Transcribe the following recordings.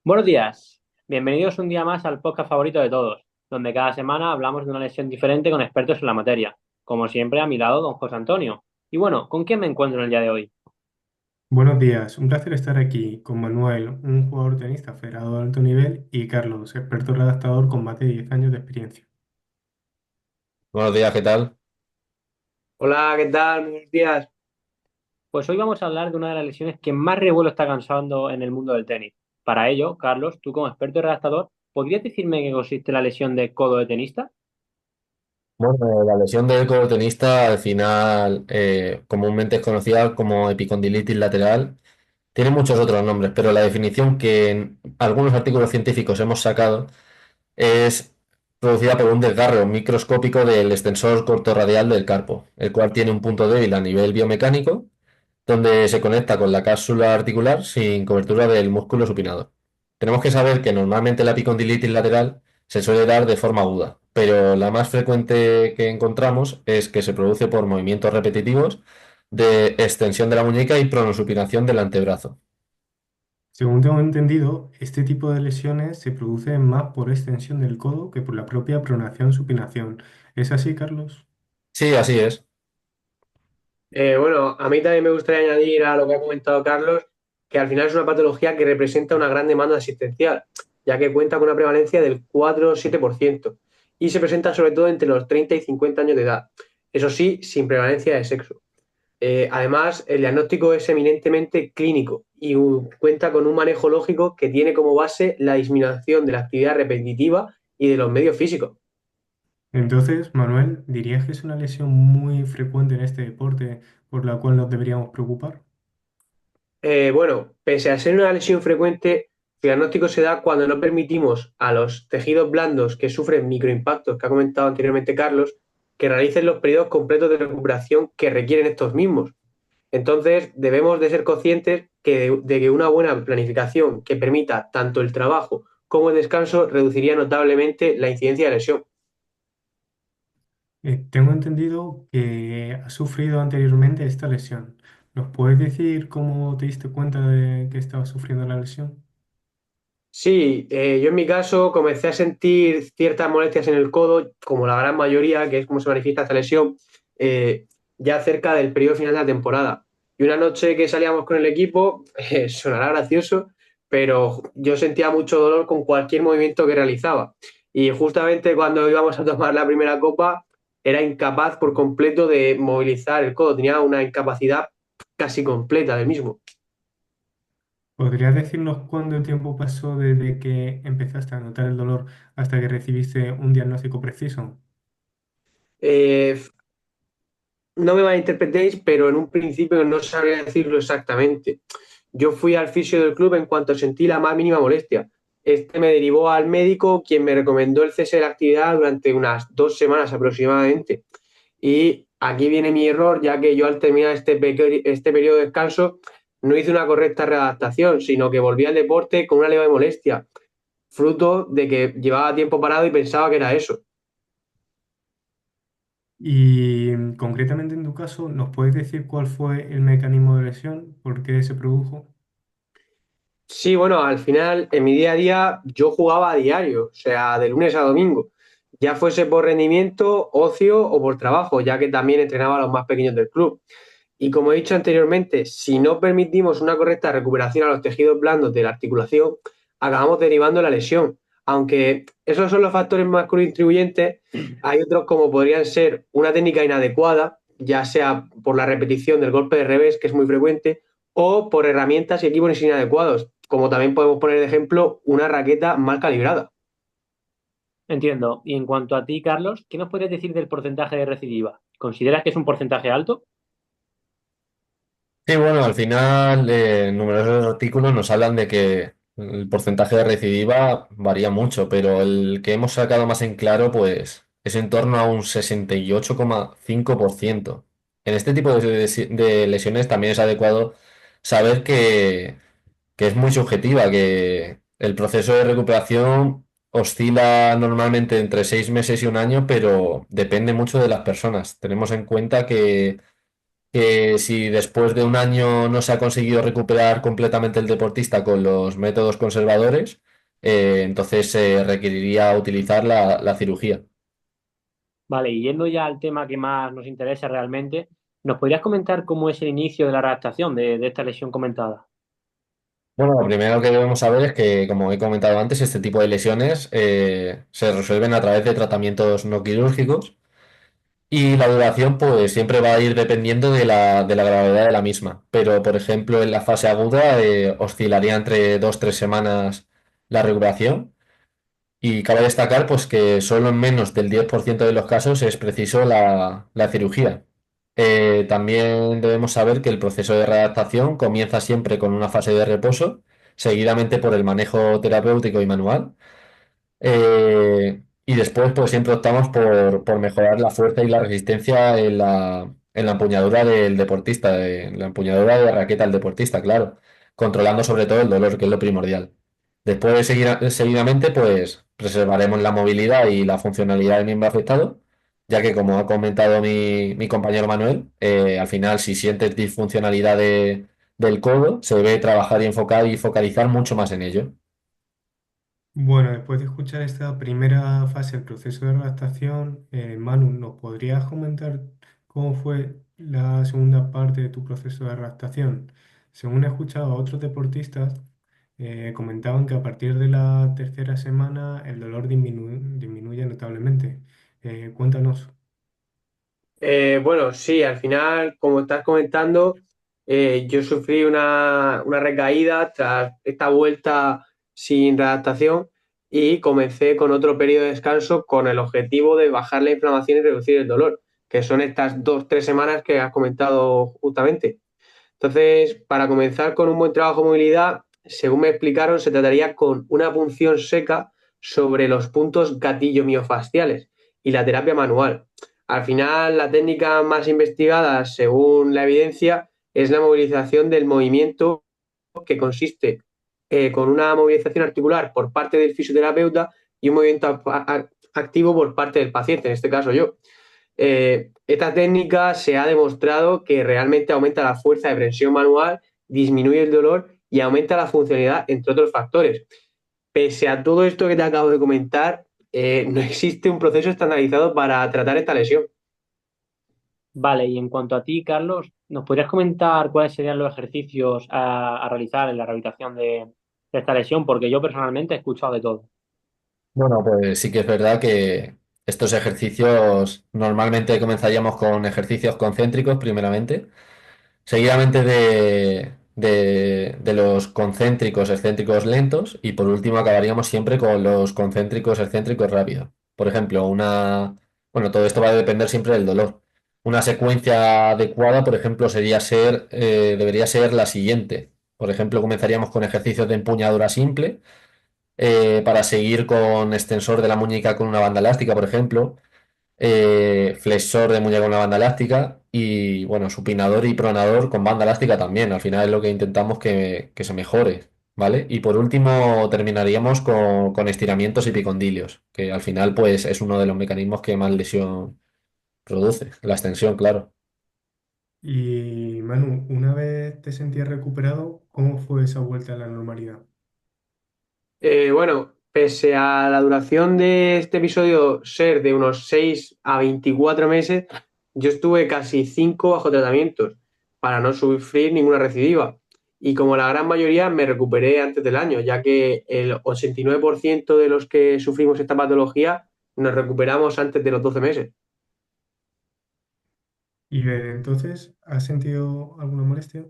Buenos días, bienvenidos un día más al podcast favorito de todos, donde cada semana hablamos de una lesión diferente con expertos en la materia. Como siempre, a mi lado, don José Antonio. Y bueno, ¿con quién me encuentro en el día de hoy? Buenos días, un placer estar aquí con Manuel, un jugador tenista federado de alto nivel, y Carlos, experto redactador con más de 10 años de experiencia. Buenos días, ¿qué tal? Hola, ¿qué tal? Buenos días. Pues hoy vamos a hablar de una de las lesiones que más revuelo está causando en el mundo del tenis. Para ello, Carlos, tú como experto redactador, ¿podrías decirme en qué consiste la lesión de codo de tenista? Bueno, la lesión del codo tenista al final comúnmente es conocida como epicondilitis lateral. Tiene muchos otros nombres, pero la definición que en algunos artículos científicos hemos sacado es producida por un desgarro microscópico del extensor cortorradial del carpo, el cual tiene un punto débil a nivel biomecánico, donde se conecta con la cápsula articular sin cobertura del músculo supinado. Tenemos que saber que normalmente la epicondilitis lateral se suele dar de forma aguda, pero la más frecuente que encontramos es que se produce por movimientos repetitivos de extensión de la muñeca y pronosupinación del antebrazo. Según tengo entendido, este tipo de lesiones se producen más por extensión del codo que por la propia pronación-supinación. ¿Es así, Carlos? Sí, así es. Bueno, a mí también me gustaría añadir a lo que ha comentado Carlos, que al final es una patología que representa una gran demanda asistencial, ya que cuenta con una prevalencia del 4 o 7% y se presenta sobre todo entre los 30 y 50 años de edad. Eso sí, sin prevalencia de sexo. Además, el diagnóstico es eminentemente clínico y cuenta con un manejo lógico que tiene como base la disminución de la actividad repetitiva y de los medios físicos. Entonces, Manuel, ¿dirías que es una lesión muy frecuente en este deporte por la cual nos deberíamos preocupar? Bueno, pese a ser una lesión frecuente, el diagnóstico se da cuando no permitimos a los tejidos blandos que sufren microimpactos, que ha comentado anteriormente Carlos, que realicen los periodos completos de recuperación que requieren estos mismos. Entonces, debemos de ser conscientes de que una buena planificación que permita tanto el trabajo como el descanso reduciría notablemente la incidencia de lesión. Tengo entendido que has sufrido anteriormente esta lesión. ¿Nos puedes decir cómo te diste cuenta de que estabas sufriendo la lesión? Sí, yo en mi caso comencé a sentir ciertas molestias en el codo, como la gran mayoría, que es como se manifiesta esta lesión, eh, ya cerca del periodo final de la temporada. Y una noche que salíamos con el equipo, sonará gracioso, pero yo sentía mucho dolor con cualquier movimiento que realizaba. Y justamente cuando íbamos a tomar la primera copa, era incapaz por completo de movilizar el codo, tenía una incapacidad casi completa del mismo. ¿Podrías decirnos cuánto tiempo pasó desde que empezaste a notar el dolor hasta que recibiste un diagnóstico preciso? Eh, no me malinterpretéis, pero en un principio no sabría decirlo exactamente. Yo fui al fisio del club en cuanto sentí la más mínima molestia. Este me derivó al médico, quien me recomendó el cese de la actividad durante unas 2 semanas aproximadamente. Y aquí viene mi error, ya que yo al terminar este periodo de descanso no hice una correcta readaptación, sino que volví al deporte con una leve molestia, fruto de que llevaba tiempo parado y pensaba que era eso. Y concretamente en tu caso, ¿nos puedes decir cuál fue el mecanismo de lesión? ¿Por qué se produjo? Sí, bueno, al final en mi día a día yo jugaba a diario, o sea, de lunes a domingo, ya fuese por rendimiento, ocio o por trabajo, ya que también entrenaba a los más pequeños del club. Y como he dicho anteriormente, si no permitimos una correcta recuperación a los tejidos blandos de la articulación, acabamos derivando la lesión. Aunque esos son los factores más contribuyentes, hay otros como podrían ser una técnica inadecuada, ya sea por la repetición del golpe de revés, que es muy frecuente, o por herramientas y equipos inadecuados, como también podemos poner de ejemplo una raqueta mal calibrada. Entiendo. Y en cuanto a ti, Carlos, ¿qué nos podrías decir del porcentaje de recidiva? ¿Consideras que es un porcentaje alto? Sí, bueno, al final numerosos artículos nos hablan de que el porcentaje de recidiva varía mucho, pero el que hemos sacado más en claro, pues, es en torno a un 68,5%. En este tipo de lesiones también es adecuado saber que es muy subjetiva, que el proceso de recuperación oscila normalmente entre 6 meses y un año, pero depende mucho de las personas. Tenemos en cuenta que que si después de un año no se ha conseguido recuperar completamente el deportista con los métodos conservadores, entonces se requeriría utilizar la cirugía. Vale, y yendo ya al tema que más nos interesa realmente, ¿nos podrías comentar cómo es el inicio de la redactación de esta lesión comentada? Bueno, lo primero que debemos saber es que, como he comentado antes, este tipo de lesiones se resuelven a través de tratamientos no quirúrgicos y la duración pues siempre va a ir dependiendo de la gravedad de la misma. Pero, por ejemplo, en la fase aguda oscilaría entre 2 o 3 semanas la recuperación. Y cabe destacar pues, que solo en menos del 10% de los casos es preciso la cirugía. También debemos saber que el proceso de readaptación comienza siempre con una fase de reposo, seguidamente por el manejo terapéutico y manual. Y después pues, siempre optamos por mejorar la fuerza y la resistencia en la empuñadura del deportista, en la empuñadura de raqueta del deportista, claro, controlando sobre todo el dolor, que es lo primordial. Después, seguidamente, pues preservaremos la movilidad y la funcionalidad del miembro afectado, ya que, como ha comentado mi compañero Manuel, al final, si sientes disfuncionalidad del codo, se debe trabajar y enfocar y focalizar mucho más en ello. Bueno, después de escuchar esta primera fase del proceso de adaptación, Manu, ¿nos podrías comentar cómo fue la segunda parte de tu proceso de adaptación? Según he escuchado a otros deportistas, comentaban que a partir de la tercera semana el dolor disminuye notablemente. Cuéntanos. Bueno, sí, al final, como estás comentando, yo sufrí una recaída tras esta vuelta sin readaptación y comencé con otro periodo de descanso con el objetivo de bajar la inflamación y reducir el dolor, que son estas 2 o 3 semanas que has comentado justamente. Entonces, para comenzar con un buen trabajo de movilidad, según me explicaron, se trataría con una punción seca sobre los puntos gatillo miofasciales y la terapia manual. Al final, la técnica más investigada, según la evidencia, es la movilización del movimiento, que consiste con una movilización articular por parte del fisioterapeuta y un movimiento activo por parte del paciente, en este caso yo. Esta técnica se ha demostrado que realmente aumenta la fuerza de presión manual, disminuye el dolor y aumenta la funcionalidad, entre otros factores. Pese a todo esto que te acabo de comentar, no existe un proceso estandarizado para tratar esta lesión. Vale, y en cuanto a ti, Carlos, ¿nos podrías comentar cuáles serían los ejercicios a realizar en la rehabilitación de esta lesión? Porque yo personalmente he escuchado de todo. Bueno, pues sí que es verdad que estos ejercicios normalmente comenzaríamos con ejercicios concéntricos primeramente, seguidamente de los concéntricos excéntricos lentos y por último acabaríamos siempre con los concéntricos excéntricos rápidos. Por ejemplo, bueno, todo esto va a depender siempre del dolor. Una secuencia adecuada, por ejemplo, debería ser la siguiente. Por ejemplo, comenzaríamos con ejercicios de empuñadura simple para seguir con extensor de la muñeca con una banda elástica, por ejemplo, flexor de muñeca con una banda elástica y, bueno, supinador y pronador con banda elástica también. Al final es lo que intentamos que se mejore, ¿vale? Y por último terminaríamos con estiramientos y picondilios, que al final pues es uno de los mecanismos que más lesión produce, la extensión, claro. Y Manu, una vez te sentías recuperado, ¿cómo fue esa vuelta a la normalidad? Bueno, pese a la duración de este episodio ser de unos 6 a 24 meses, yo estuve casi 5 bajo tratamientos para no sufrir ninguna recidiva. Y como la gran mayoría me recuperé antes del año, ya que el 89% de los que sufrimos esta patología nos recuperamos antes de los 12 meses. ¿Y desde entonces has sentido alguna molestia?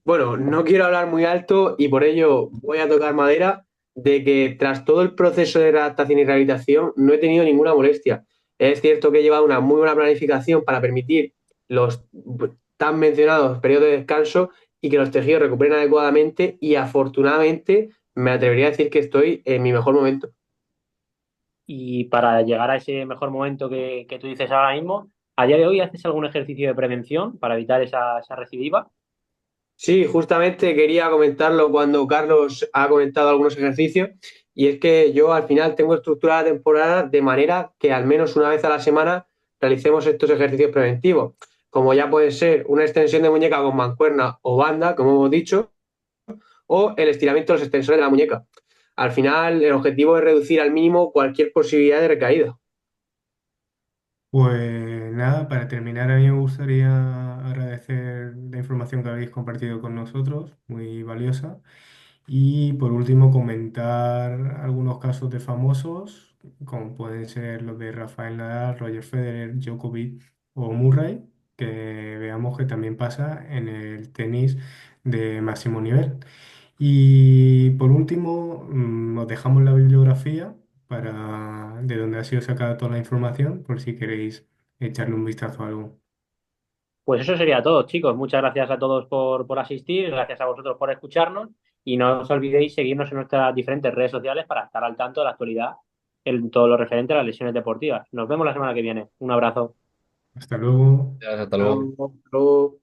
Bueno, no quiero hablar muy alto y por ello voy a tocar madera de que tras todo el proceso de adaptación y rehabilitación no he tenido ninguna molestia. Es cierto que he llevado una muy buena planificación para permitir los tan mencionados periodos de descanso y que los tejidos recuperen adecuadamente y afortunadamente me atrevería a decir que estoy en mi mejor momento. Y para llegar a ese mejor momento que tú dices ahora mismo, ¿a día de hoy haces algún ejercicio de prevención para evitar esa recidiva? Sí, justamente quería comentarlo cuando Carlos ha comentado algunos ejercicios y es que yo al final tengo estructurada la temporada de manera que al menos una vez a la semana realicemos estos ejercicios preventivos. como ya puede ser una extensión de muñeca con mancuerna o banda, como hemos dicho, o el estiramiento de los extensores de la muñeca. Al final, el objetivo es reducir al mínimo cualquier posibilidad de recaída. Pues nada, para terminar, a mí me gustaría agradecer la información que habéis compartido con nosotros, muy valiosa. Y por último, comentar algunos casos de famosos, como pueden ser los de Rafael Nadal, Roger Federer, Djokovic o Murray, que veamos que también pasa en el tenis de máximo nivel. Y por último, os dejamos la bibliografía de donde ha sido sacada toda la información, por si queréis echarle un vistazo a algo. Pues eso sería todo, chicos. Muchas gracias a todos por asistir, gracias a vosotros por escucharnos y no os olvidéis seguirnos en nuestras diferentes redes sociales para estar al tanto de la actualidad en todo lo referente a las lesiones deportivas. Nos vemos la semana que viene. Un abrazo. Hasta luego. Hasta luego. Chao, hasta luego.